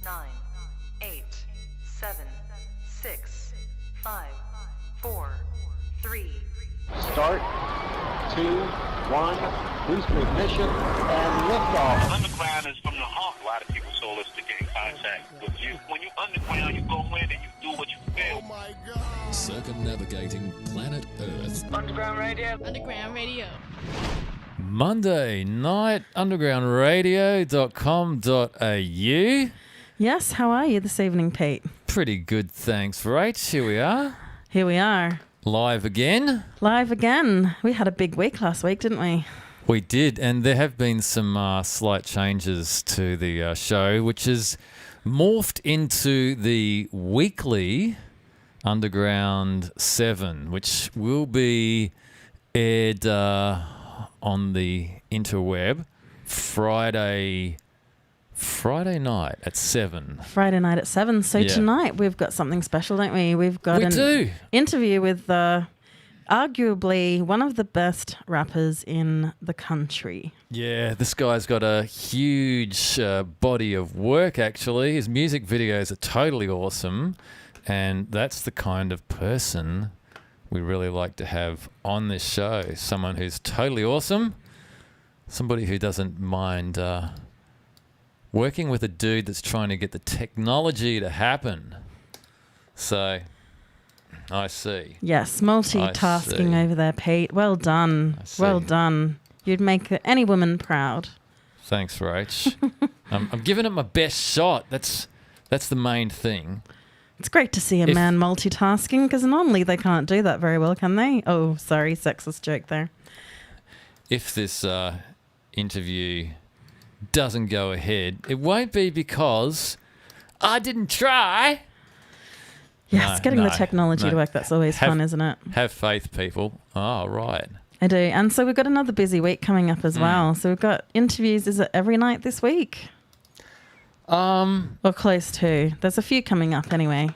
9, 8, 7, 6, 5, 4, 3. Start, 2, 1, boost ignition, and liftoff. Underground is from the heart. A lot of people told us to get in contact with you. When you underground, you go in and you do what you feel. Oh my God. Circumnavigating planet Earth. Underground Radio. Underground Radio. Monday night, undergroundradio.com.au. Yes, how are you this evening, Pete? Pretty good, thanks, Rach. Here we are. Here we are. Live again. Live again. We had a big week last week, didn't we? We did, and there have been some slight changes to the show, which has morphed into the weekly Underground 7, which will be aired on the interweb Friday night at 7. Friday night at 7. So Yeah. tonight we've got something special, don't we? We've got an interview with arguably one of the best rappers in the country. Yeah, this guy's got a huge body of work, actually. His music videos are totally awesome, and that's the kind of person we really like to have on this show. Someone who's totally awesome, somebody who doesn't mind working with a dude that's trying to get the technology to happen. So, I see. Yes, multitasking I see. over there, Pete. Well done. I see. Well done. You'd make any woman proud. Thanks, Rach. I'm giving it my best shot. That's the main thing. It's great to see a man multitasking because normally they can't do that very well, can they? Oh, sorry, sexist joke there. If this interview doesn't go ahead, it won't be because I didn't try. Yes, getting the technology to work, that's always fun, isn't it? Have faith, people. Oh, right. I do. And so we've got another busy week coming up as well. So we've got interviews, is it every night this week? Or close to. There's a few coming up anyway.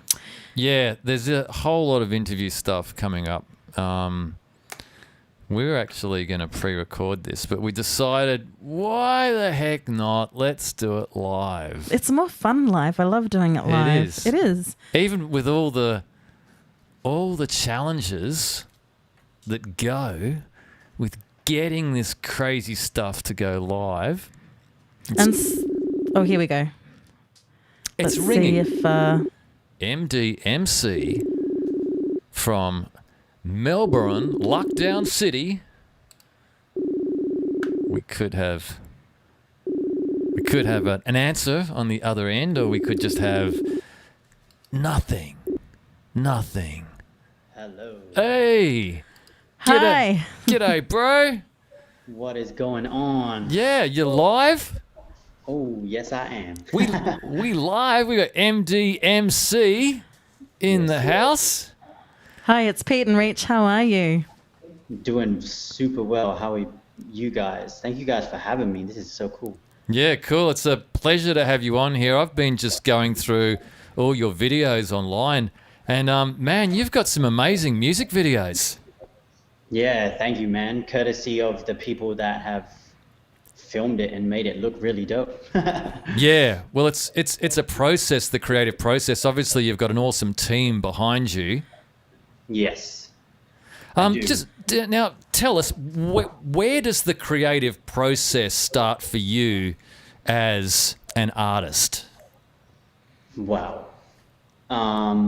Yeah, there's a whole lot of interview stuff coming up. We were actually going to pre-record this, but we decided, why the heck not? Let's do it live. It's more fun live. I love doing it live. It is. It is. Even with all the challenges that go with getting this crazy stuff to go live. And here we go. It's Let's ringing. see if MDMC from Melbourne, Lockdown City. We could have an answer on the other end, or we could just have nothing. Hello. Hey. hi. G'day, bro. What is going on? Yeah, you live? Oh, yes, I am. We live. We got MDMC in the house. Hi, it's Pete and Reach. How are you? Doing super well. How are you guys? Thank you guys for having me. This is so cool. Yeah, cool. It's a pleasure to have you on here. I've been just going through all your videos online, and man, you've got some amazing music videos. Yeah, thank you, man. Courtesy of the people that have filmed it and made it look really dope. Yeah, well, it's a process, the creative process. Obviously, you've got an awesome team behind you. Yes. I do. Now, tell us, where does the creative process start for you as an artist? Wow. I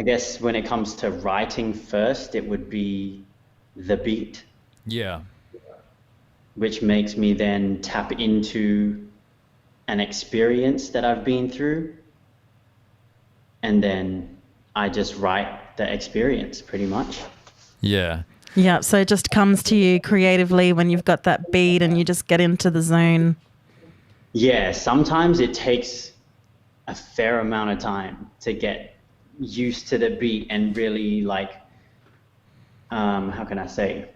guess when it comes to writing first, it would be the beat, Yeah. which makes me then tap into an experience that I've been through, and then I just write the experience pretty much. Yeah. Yeah, so it just comes to you creatively when you've got that beat and you just get into the zone. Yeah, sometimes it takes a fair amount of time to get used to the beat and really how can I say,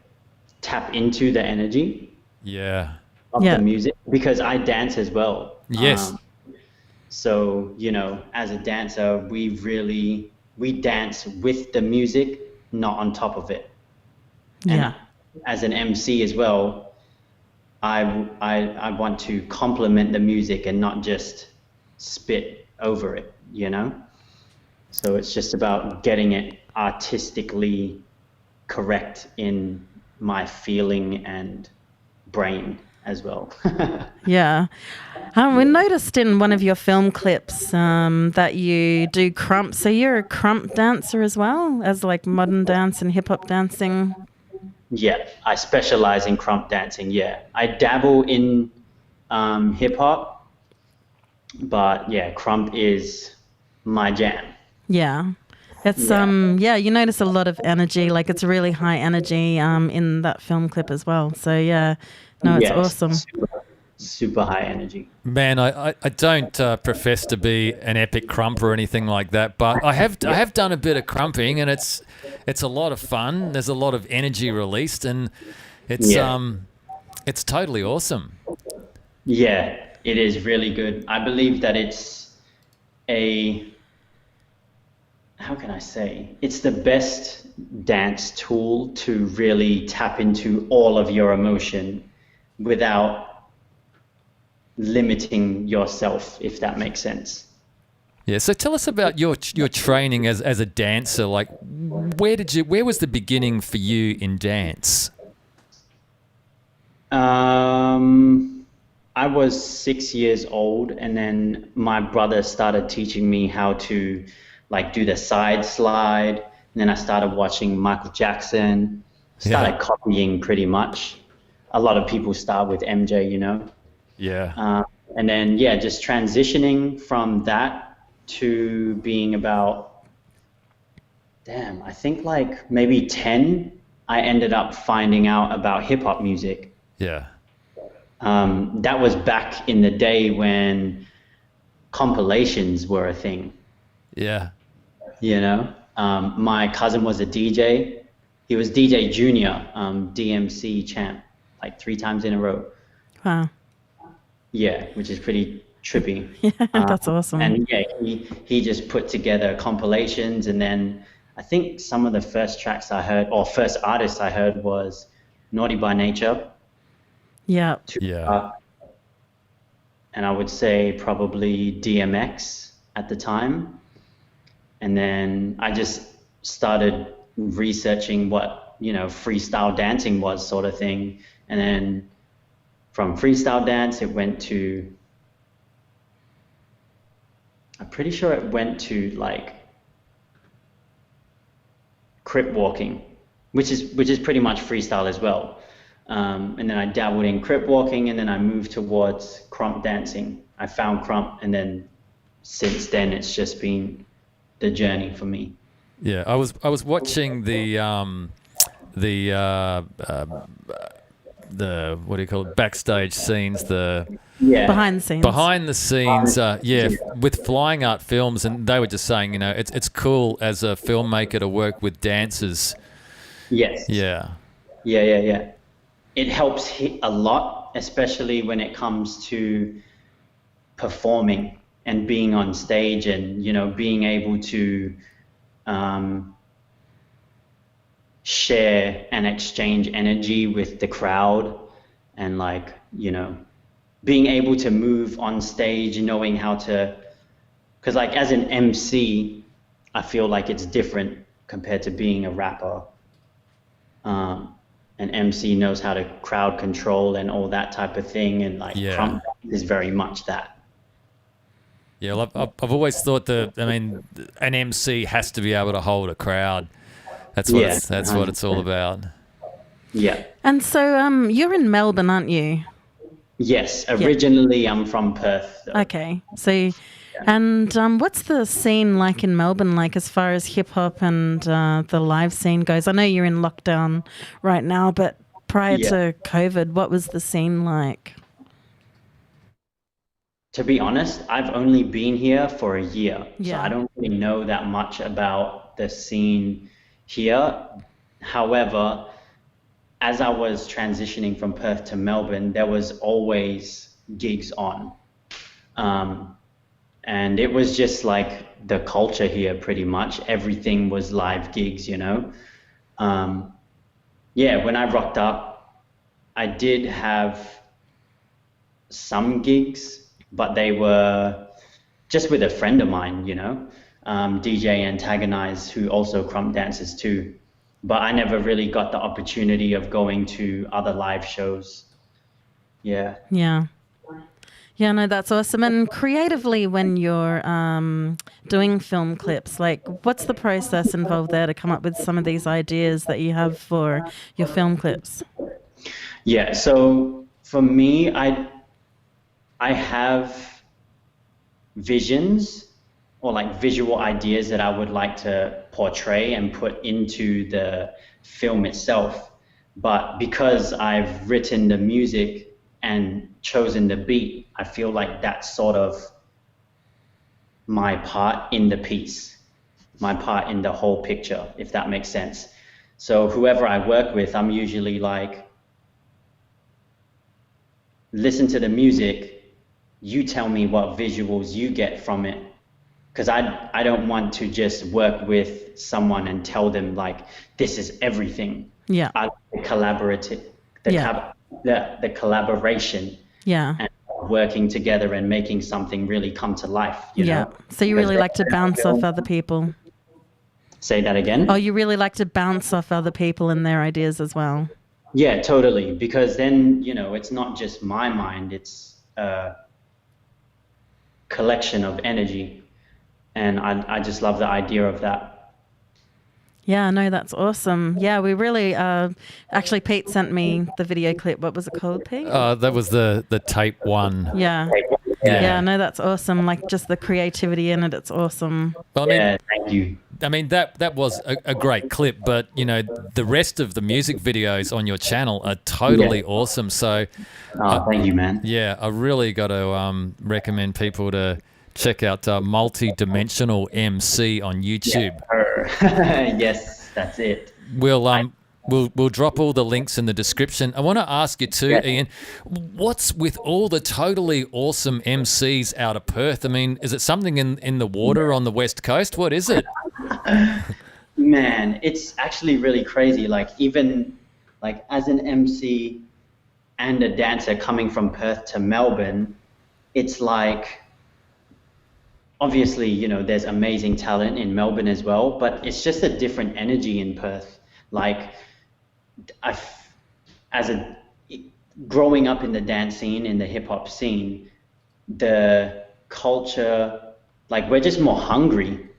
tap into the energy Yeah. of Yeah. the music, because I dance as well. Yes. So, as a dancer, we dance with the music, not on top of it. Yeah. And as an MC as well, I want to complement the music and not just spit over it, you know? So it's just about getting it artistically correct in my feeling and brain as well. Yeah. We noticed in one of your film clips that you do krump. So you're a krump dancer as well as like modern dance and hip hop dancing. Yeah, I specialize in krump dancing. Yeah, I dabble in hip hop, but yeah, krump is my jam. Yeah. It's you notice a lot of energy, like it's really high energy in that film clip as well. So yeah, no, it's awesome. Super high energy. Man, I don't profess to be an epic krumper or anything like that, but I have done a bit of krumping, and it's a lot of fun. There's a lot of energy released, and it's totally awesome. Yeah, it is really good. I believe that it's how can I say? It's the best dance tool to really tap into all of your emotion without limiting yourself, if that makes sense. Yeah, so tell us about your training as a dancer. Like, where was the beginning for you in dance? I was 6 years old, and then my brother started teaching me how to like do the side slide, and then I started watching Michael Jackson, started copying pretty much. A lot of people start with MJ, you know? Yeah. And then, just transitioning from that to being about, I think like maybe 10, I ended up finding out about hip hop music. Yeah. That was back in the day when compilations were a thing. Yeah. You know, my cousin was a DJ. He was DJ Junior, DMC champ, like 3 times in a row. Wow. Yeah, which is pretty trippy. Yeah, that's awesome. And yeah, he just put together compilations, and then I think some of the first tracks I heard, or first artists I heard, was Naughty by Nature. Yeah. And I would say probably DMX at the time. And then I just started researching what, freestyle dancing was, sort of thing. And then from freestyle dance, it went to, I'm pretty sure it went to like crip walking, which is pretty much freestyle as well. And then I dabbled in crip walking, and then I moved towards krump dancing. I found krump, and then since then it's just been the journey for me. Yeah, I was watching the what do you call it, backstage scenes, behind the scenes, with Flying Art Films, and they were just saying, it's cool as a filmmaker to work with dancers. Yes. Yeah. It helps a lot, especially when it comes to performing and being on stage, and being able to share and exchange energy with the crowd, and being able to move on stage, knowing how to, because like as an MC, I feel like it's different compared to being a rapper. An MC knows how to crowd control and all that type of thing, and krump is very much that. Yeah, well, I've always thought an MC has to be able to hold a crowd. That's what it's all about. Yeah. And so you're in Melbourne, aren't you? Yes, originally I'm from Perth, though. Okay, so and what's the scene like in Melbourne, like as far as hip hop and the live scene goes? I know you're in lockdown right now, but prior to COVID, what was the scene like? To be honest, I've only been here for a year, so I don't really know that much about the scene here. However, as I was transitioning from Perth to Melbourne, there was always gigs on. And it was just like the culture here pretty much. Everything was live gigs, when I rocked up, I did have some gigs, but they were just with a friend of mine, DJ Antagonize, who also crump dances too. But I never really got the opportunity of going to other live shows. Yeah. Yeah. Yeah, no, that's awesome. And creatively, when you're doing film clips, like what's the process involved there to come up with some of these ideas that you have for your film clips? Yeah, so for me, I have visions or like visual ideas that I would like to portray and put into the film itself. But because I've written the music and chosen the beat, I feel like that's sort of my part in the piece, my part in the whole picture, if that makes sense. So whoever I work with, I'm usually like, listen to the music, you tell me what visuals you get from it. Because I don't want to just work with someone and tell them like, this is everything. Yeah. I like the collaboration. Yeah. And working together and making something really come to life. You know? So you really like to bounce off other people. Say that again? Oh, you really like to bounce off other people and their ideas as well. Yeah, totally. Because then, it's not just my mind, it's a collection of energy. And I just love the idea of that. Yeah, no, that's awesome. Yeah, we really, actually, Pete sent me the video clip. What was it called, Pete? That was the tape one. Yeah. Yeah, no, that's awesome. Like just the creativity in it, it's awesome. Well, I mean, Yeah, thank you. I mean that was a great clip, but the rest of the music videos on your channel are totally awesome. So, Thank you, man. yeah, I really got to recommend people to check out Multi-Dimensional MC on YouTube. Yes, that's it. We'll drop all the links in the description. I want to ask you too, Ian, what's with all the totally awesome MCs out of Perth? I mean, is it something in the water on the West Coast? What is it? Man, it's actually really crazy. Like even like as an MC and a dancer coming from Perth to Melbourne, it's like obviously, there's amazing talent in Melbourne as well, but it's just a different energy in Perth. Like growing up in the dance scene, in the hip hop scene, the culture, like we're just more hungry.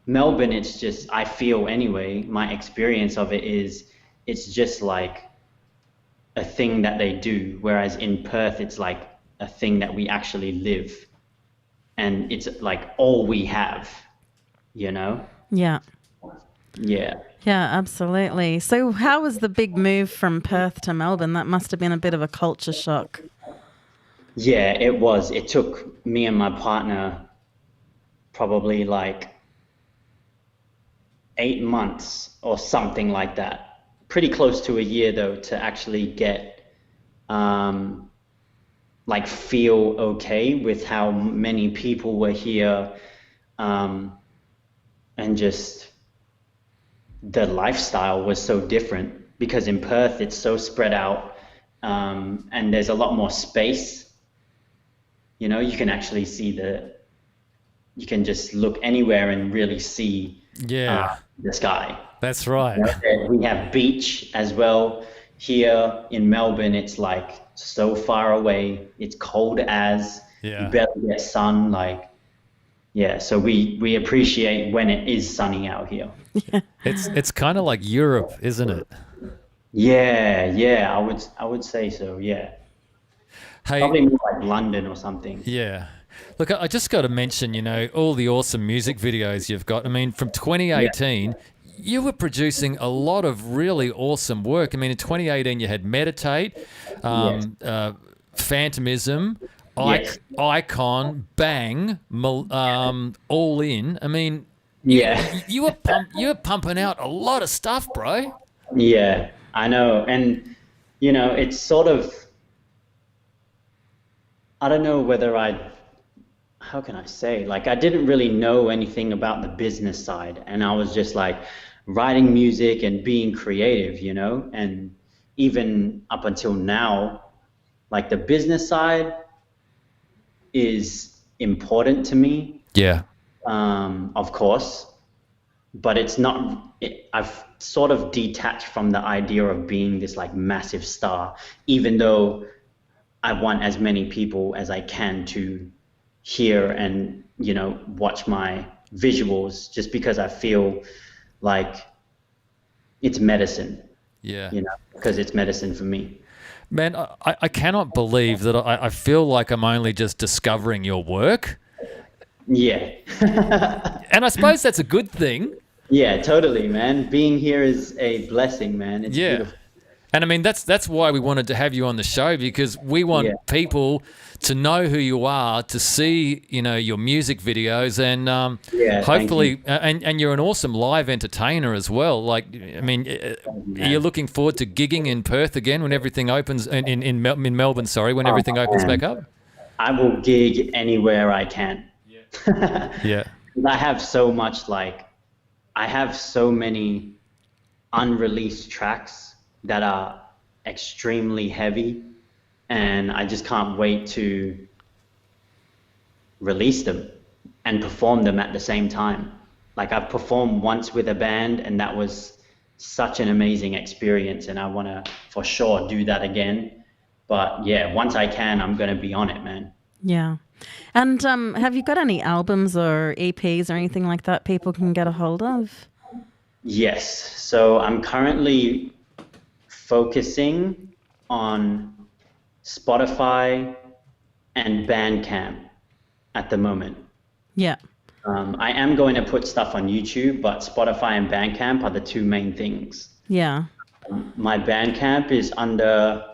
Melbourne, it's just, I feel anyway, my experience of it is, it's just like a thing that they do. Whereas in Perth, it's like a thing that we actually live. And it's like all we have, Yeah. Yeah. Yeah, absolutely. So how was the big move from Perth to Melbourne? That must have been a bit of a culture shock. Yeah, it was. It took me and my partner probably like 8 months or something like that. Pretty close to a year though, to actually get, like feel okay with how many people were here, and just the lifestyle was so different because in Perth it's so spread out, and there's a lot more space. You can actually see you can just look anywhere and really see the sky. That's right. We have beach as well. Here in Melbourne, it's like so far away. It's cold as, you barely get sun. So we appreciate when it is sunny out here. It's kind of like Europe, isn't it? Yeah, I would say so. Yeah, Hey, probably more like London or something. yeah. Look, I just got to mention, all the awesome music videos you've got. I mean, from 2018, you were producing a lot of really awesome work. I mean, in 2018, you had Meditate, Phantomism, Icon, Bang, All In. I mean, you were pumping out a lot of stuff, bro. Yeah, I know. And, it's sort of, I don't know whether how can I say? Like, I didn't really know anything about the business side. And I was just like writing music and being creative, and even up until now, Like the business side is important to me, Yeah. of course, but it's not. I've sort of detached from the idea of being this like massive star, even though I want as many people as I can to hear and, you know, watch my visuals, just because I feel like it's medicine, Yeah. you know, because it's medicine for me. Man, I cannot believe that I feel like I'm only just discovering your work. Yeah. And I suppose that's a good thing. Yeah, totally, man. Being here is a blessing, man. It's Yeah. beautiful. And I mean, that's why we wanted to have you on the show, because we want Yeah. people to know who you are, to see, you know, your music videos, and Yeah, thank hopefully, and you're an awesome live entertainer as well. Like, I mean, man. you're looking forward to gigging in Perth again when everything opens, in Melbourne, sorry, when everything opens man. back up. I will gig anywhere I can. Yeah. I have so much, like, I have so many unreleased tracks that are extremely heavy, and I just can't wait to release them and perform them at the same time. Like, I've performed once with a band, and that was such an amazing experience, and I want to for sure do that again. But yeah, once I can, I'm going to be on it, man. Yeah. And have you got any albums or EPs or anything like that people can get a hold of? Yes. So I'm currently focusing on Spotify and Bandcamp at the moment. Yeah. I am going to put stuff on YouTube, but Spotify and Bandcamp are the two main things. Yeah. My Bandcamp is under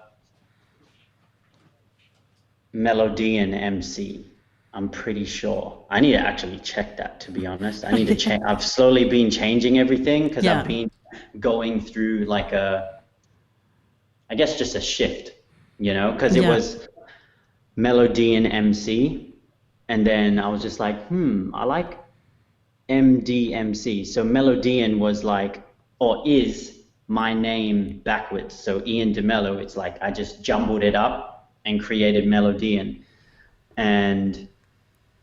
Melodian MC. I'm pretty sure. I need to actually check that, to be honest. I need to check. I've slowly been changing everything because Yeah. I've been going through like I guess just a shift, you know, because it Yeah. was Melodian MC. And then I was just like, I like MDMC. So Melodian was like, or is my name backwards. So Ian DeMello, it's like I just jumbled it up and created Melodian. And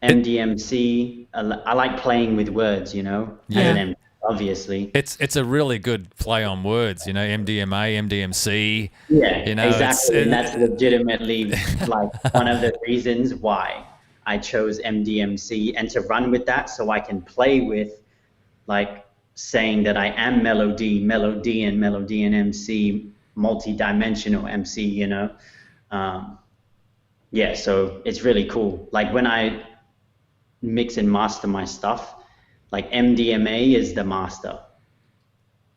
MDMC, I like playing with words, you know, as an Yeah. MC, obviously. It's a really good play on words, you know, MDMA, MDMC. Yeah, You know, exactly. And that's legitimately like one of the reasons why I chose MDMC, and to run with that so I can play with like saying that I am Melodian MC, multi-dimensional MC, you know. Yeah, so it's really cool. Like when I mix and master my stuff, like MDMA is the master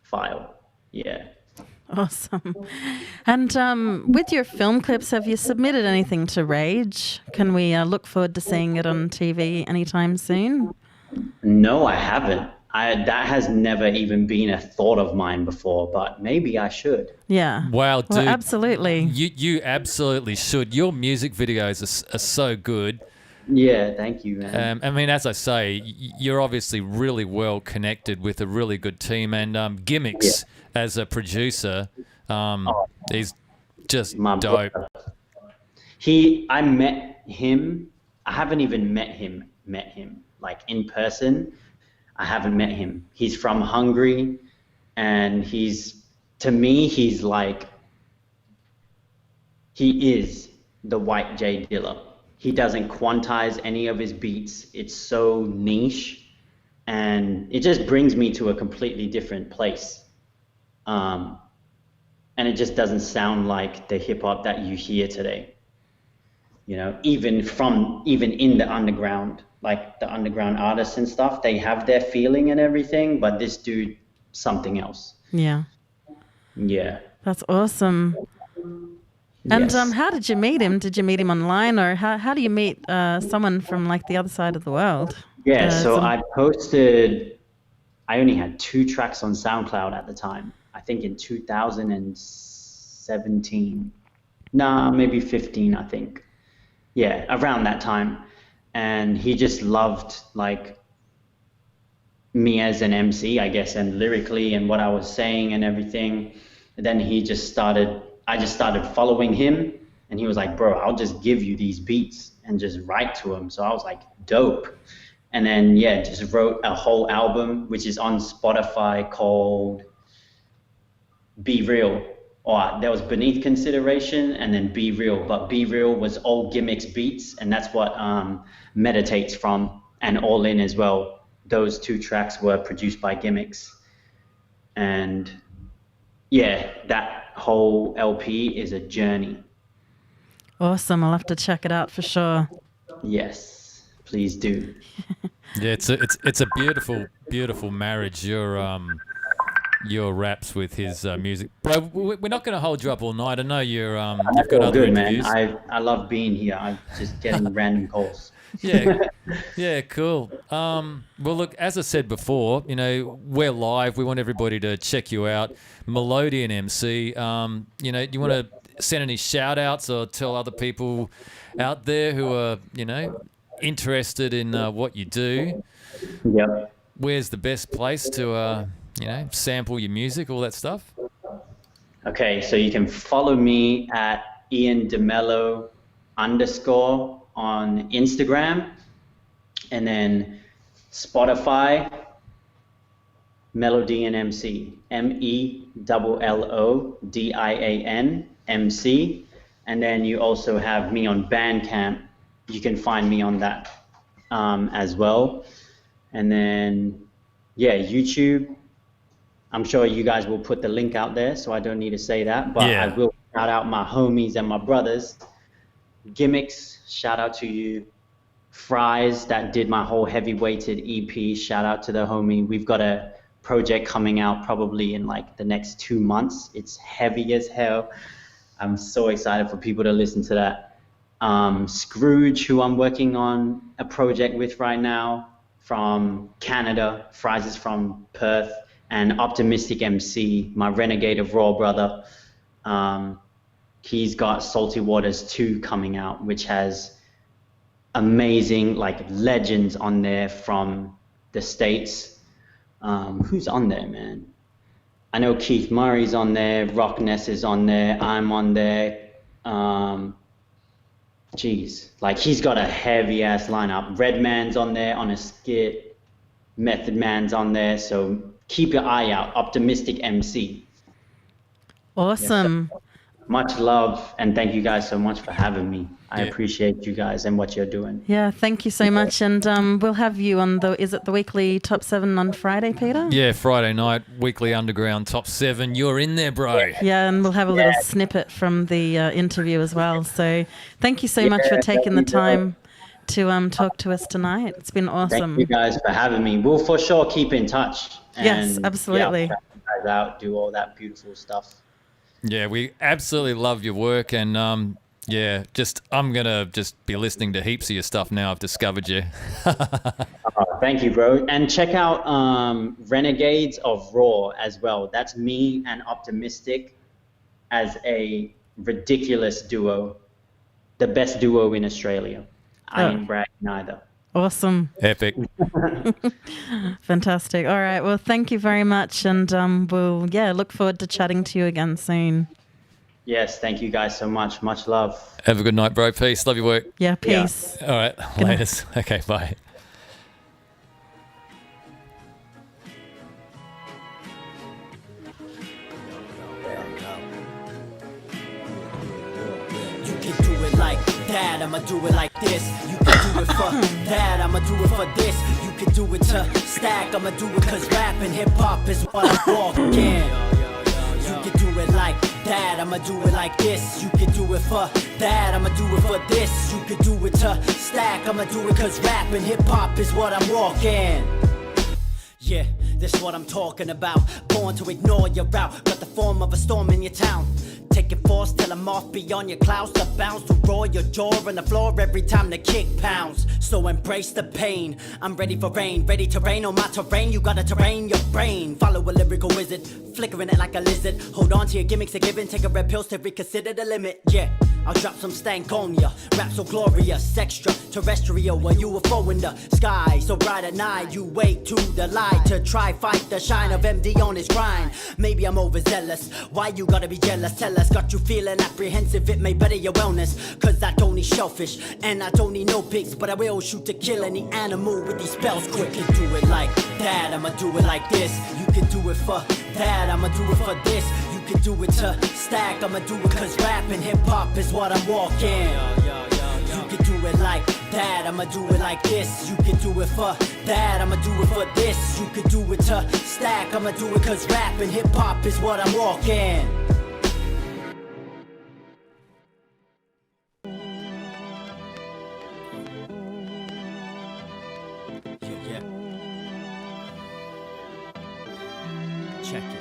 file. Yeah. Awesome. And with your film clips, have you submitted anything to Rage? Can we look forward to seeing it on TV anytime soon? No, I haven't. That has never even been a thought of mine before, but maybe I should. Yeah. Wow, dude. Well, absolutely. You absolutely should. Your music videos are so good. Yeah, thank you, man. I mean, as I say, you're obviously really well connected with a really good team, and Gimmicks as a producer, he's just My dope. brother. I met him. I haven't even met him like in person. I haven't met him. He's from Hungary, and to me, he's like, he is the white Jay Dilla. He doesn't quantize any of his beats. It's so niche, and it just brings me to a completely different place. And it just doesn't sound like the hip hop that you hear today. You know, even in the underground, like the underground artists and stuff, they have their feeling and everything, but this dude, something else. Yeah. Yeah. That's awesome. And Yes. how did you meet him? Did you meet him online, or how do you meet someone from like the other side of the world? Yeah, so some- I only had 2 tracks on SoundCloud at the time. I think in 2017. Nah, maybe 15, I think. Yeah, around that time. And he just loved like me as an MC, I guess, and lyrically and what I was saying and everything. And then I just started following him, And he was like, bro, I'll just give you these beats and just write to them. So I was like, dope. And then, yeah, just wrote a whole album, which is on Spotify, called Be Real. Or there was Beneath Consideration and then Be Real. But Be Real was all Gimmicks beats, and that's what Meditate's from, and All In as well. Those two tracks were produced by Gimmicks. And yeah, that whole LP is a journey. Awesome. I'll have to check it out for sure. Yes, please do. Yeah, it's a beautiful marriage. Your raps with his music, bro. We're not going to hold you up all night. I know you've got All other good, man. interviews. I love being here. I'm just getting random calls. Yeah, cool. Well, look, as I said before, you know, we're live. We want everybody to check you out. Melodian MC. You know, do you want to send any shout outs or tell other people out there who are, you know, interested in what you do? Yep. Where's the best place to, you know, sample your music, all that stuff? Okay, so you can follow me at Ian DeMello _ on Instagram, and then Spotify, Melodian MC, MELLODIAN MC, and then you also have me on Bandcamp. You can find me on that as well, and then yeah, YouTube. I'm sure you guys will put the link out there, so I don't need to say that, but Yeah. I will shout out my homies and my brothers. Gimmicks, shout out to you. Fries, that did my whole heavyweighted EP, shout out to the homie. We've got a project coming out probably in like the next 2 months. It's heavy as hell. I'm so excited for people to listen to that. Scrooge, who I'm working on a project with right now, from Canada. Fries is from Perth. And Optimistic MC, my Renegade of Raw brother. He's got Salty Waters 2 coming out, which has amazing like legends on there from the States. Who's on there, man? I know Keith Murray's on there, Rock Ness is on there, I'm on there. Like he's got a heavy ass lineup. Redman's on there on a skit, Method Man's on there, so keep your eye out. Optimistic MC. Awesome. Yes, much love, and thank you guys so much for having me. I appreciate you guys and what you're doing. Yeah, thank you so much. And we'll have you on is it the weekly Top 7 on Friday, Peter? Yeah, Friday night, weekly underground Top 7. You're in there, bro. Yeah, and we'll have a little snippet from the interview as well. So thank you so much for taking the time to talk to us tonight. It's been awesome. Thank you guys for having me. We'll for sure keep in touch. And, yes, absolutely. Yeah, check you guys out, do all that beautiful stuff. Yeah, we absolutely love your work, and yeah, I'm gonna just be listening to heaps of your stuff now. I've discovered you. Thank you, bro. And check out Renegades of Raw as well. That's me and Optimistic as a ridiculous duo, the best duo in Australia. I ain't bragging either. Awesome. Epic. Fantastic. All right. Well, thank you very much. And we'll, look forward to chatting to you again soon. Yes. Thank you guys so much. Much love. Have a good night, bro. Peace. Love your work. Yeah. Peace. All right. Laters. Okay. Bye. That, I'ma do it like this. You can do it for that, I'ma do it for this. You can do it to stack, I'ma do it cause rap and hip hop is what I walk in. You can do it like that, I'ma do it like this. You can do it for that, I'ma do it for this. You can do it to stack, I'ma do it cause rap and hip hop is what I'm walking. Yeah, this what I'm talking about. Born to ignore your route, got the form of a storm in your town. Taking force till I'm off beyond your clouds. To bounce, to roar your jaw on the floor every time the kick pounds. So embrace the pain. I'm ready for rain, ready to rain on my terrain. You gotta terrain your brain. Follow a lyrical wizard, flickering it like a lizard. Hold on to your gimmicks, a given. Take a red pills to reconsider the limit. Yeah, I'll drop some stank on ya. Rap so glorious, extraterrestrial, a UFO in the sky. So bright at night, you wait to the light to try fight the shine of MD on his grind. Maybe I'm overzealous. Why you gotta be jealous? Tell us, got you feeling apprehensive? It may better your wellness. Cause I don't need shellfish and I don't need no pigs, but I will shoot to kill any animal with these spells quick. You can do it like that, I'ma do it like this. You can do it for that, I'ma do it for this. You can do it to stack, I'ma do it cause rap and hip hop is what I'm walking. You can do it like that, I'ma do it like this. You can do it for that, I'ma do it for this. You can do it to stack, I'ma do it cause rap and hip hop is what I'm walking. Check it.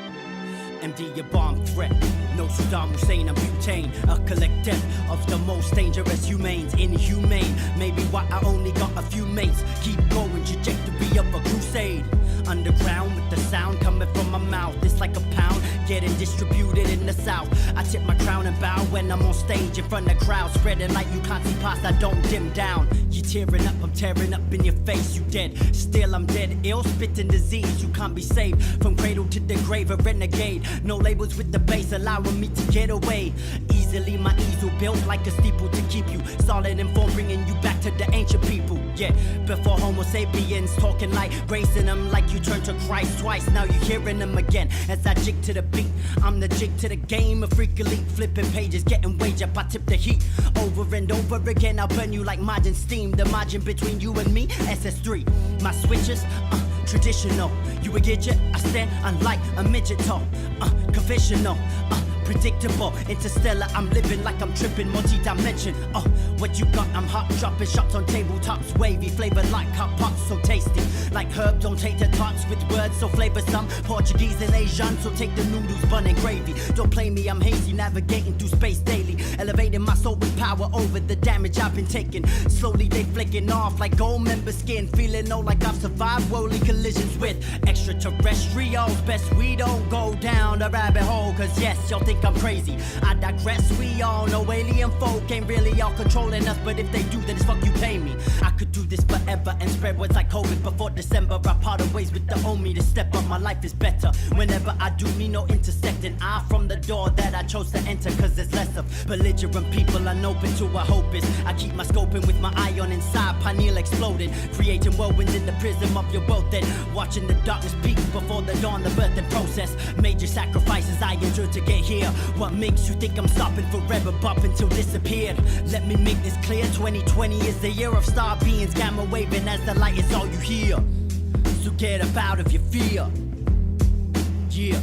MD, a bomb threat. No Saddam Hussein, I'm butane. A collective of the most dangerous humanes. Inhumane. Maybe why I only got a few mates. Keep going, trajectory of a crusade. Underground with the sound coming from my mouth. It's like a pound getting distributed in the south. I tip my crown and bow when I'm on stage in front of crowds. Spreading like you can't see past, I don't dim down. You tearing up, I'm tearing up in your face. You dead, still I'm dead ill. Spitting disease, you can't be saved. From cradle to the grave, a renegade. No labels with the bass, allowing me to get away. Easily my easel built like a steeple to keep you solid and form, bringing you back to the ancient people. Yeah, before Homo sapiens, talking like gracing them like you turned to Christ twice. Now you're hearing them again as I jig to the beat. I'm the jig to the game, a freak elite, flipping pages, getting wage up. I tip the heat over and over again. I'll burn you like margin steam. The margin between you and me, SS3. My switches, traditional. You a gadget, I stand unlike a midget tall. Confessional, predictable, interstellar. I'm living like I'm tripping, multi-dimension. What you got? I'm hot, dropping shots on tabletops, wavy flavor like hot pops, so tasty. Like herb, don't take the tots with words so flavorsome. Portuguese and Asian, so take the noodles, bun and gravy. Don't play me, I'm hazy, navigating through space daily, elevating my soul with power over the damage I've been taking. Slowly they flicking off like gold member skin, feeling low like I've survived worldly collisions with extraterrestrials. Best we don't go down the rabbit hole, cause yes, y'all think I'm crazy. I digress, we all know alien folk ain't really all controlling us, but if they do, then it's fuck you pay me. I could do this forever and spread words like COVID before December. I parted ways with the old me to step up, my life is better. Whenever I do me no intersecting, I from the door that I chose to enter, cause there's less of belligerent people unopen to what hope is. I keep my scoping with my eye on inside, pineal exploding, creating whirlwinds in the prism of your world, then watching the darkness peak before the dawn, the birthing process. Major sacrifices I endured to get here. What makes you think I'm stopping forever, bop until disappeared? Let me make this clear, 2020 is the year of star beings, gamma waving as the light is all you hear. So get up out of your fear. Yeah.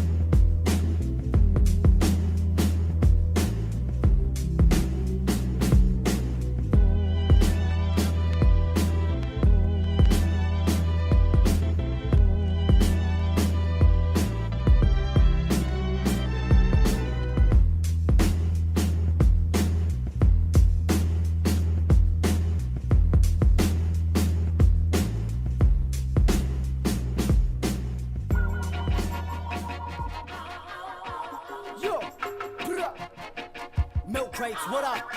Milk crates, what up?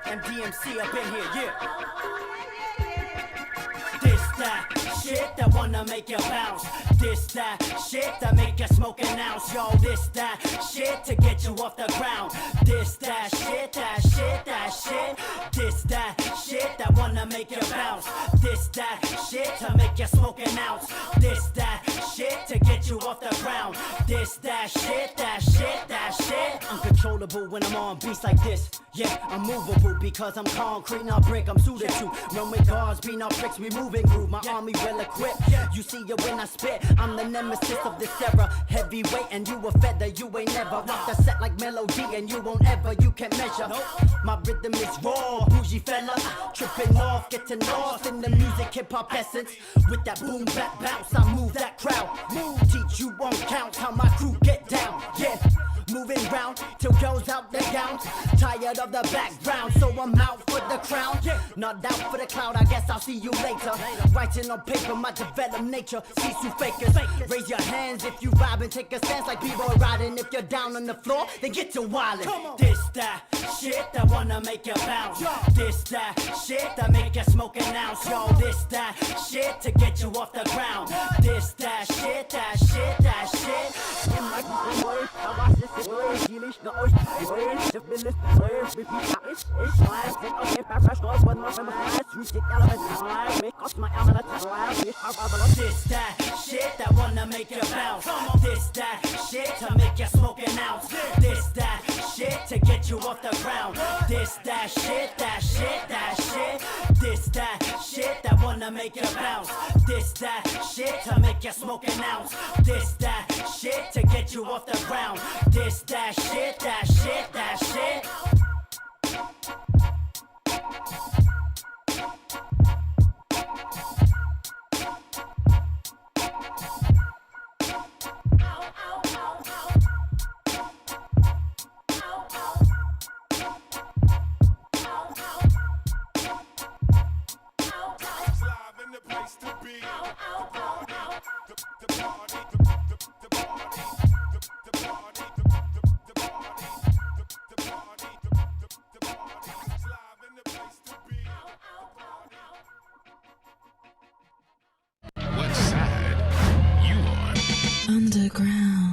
MDMC up in here, yeah. This, that shit that wanna make you bounce. This, that shit that make you smoke an ounce. Yo, this, that shit to get you off the ground. This, that shit, that shit, that shit. This, that shit that wanna make you bounce. This, that shit to make you smoke an ounce. This, that shit to get you off the ground. This, that shit, that shit, that shit. Uncontrollable when I'm on beats like this. Yeah, I'm movable because I'm concrete, not brick. I'm suited to run with guards, be not bricks. We moving groove, my army well equipped. You see it when I spit. I'm the nemesis of this era. Heavyweight and you a feather. You ain't never rock the set like melody and you won't ever. You can't measure. My rhythm is raw, bougie fella. Tripping off, getting lost in the music, hip hop essence. With that boom bap bounce, I move that crowd. Move, teach you won't count how my crew get down. Yeah. moving round till girls out their gowns. Tired of the background, so I'm out for the crown. Not out for the cloud, I guess I'll see you later. Writing on paper, my developed nature. See you fakers. Raise your hands if you vibe and take a stance like b-boy riding. If you're down on the floor, then get to wildin'. This that shit that wanna make you bounce. This that shit that make you smoke an ounce. Yo, this that shit to get you off the ground. This that shit, that shit, that shit. This that shit that wanna make you bounce. This that shit to make you smoke an ounce. This that shit to get you off the ground. This that shit, that shit, that shit. This that shit that wanna make you bounce. This that shit to make you smoke an ounce. This that shit to get you off the ground. This that shit, that shit, that shit. What side you on? Underground.